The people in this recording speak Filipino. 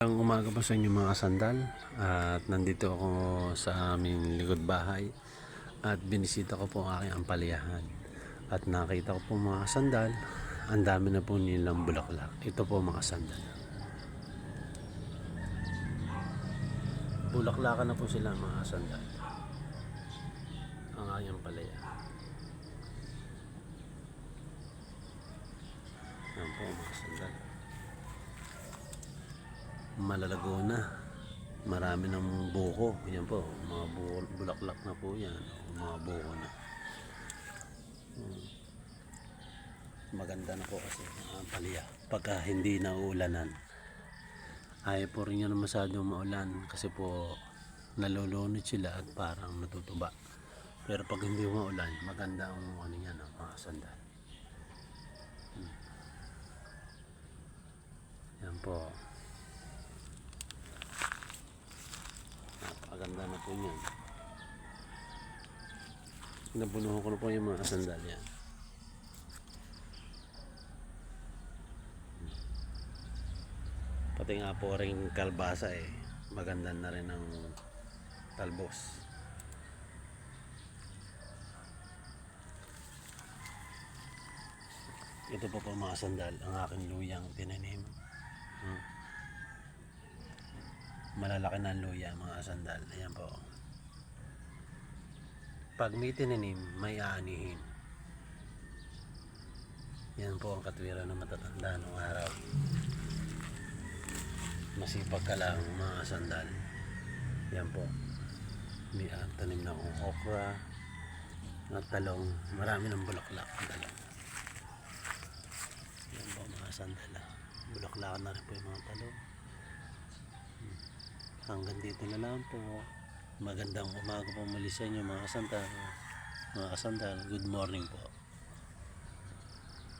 Magandang umaga po sa inyo mga sandal. At nandito ako sa aming likod bahay at binisita ko po ang aking ampalyahan. At nakita ko po mga sandal, ang dami na po nilang bulaklak. Ito po mga sandal. Bulaklakan na po sila mga sandal. Ang aking ampalaya. Yan po mga sandal. Malalago na, marami ng buko. Yan po, mga bulaklak na po yan, mga buko na. Maganda na po kasi ang palya pagka hindi na uulanan. Ayaw po rin yan masyadong maulan kasi po nalulunod sila at parang natutuba. Pero pag hindi maulan, maganda ang ano yan, mga sandal. Yan po, napakaganda na po yan. Nabunuhan ko na po yung mga sandal yan. Pati nga po rin kalbasa maganda na rin ang talbos. Ito po mga sandal, ang aking luyang tinanim. Malalaki na luya mga sandal. Ayan po. Pag may tinanim, may aanihin. Yan po ang katwiran ng matatanda nung araw. Masipag ka lang mga sandal. Yan po. May tanim na akong okra at talong. Marami ng bulaklak ang talong. Yan po mga sandal. Bulaklak na rin po yung mga talong. Hanggang dito na lang po. Magandang umaga po muli sa inyo mga sandal. Mga kasandal, good morning po.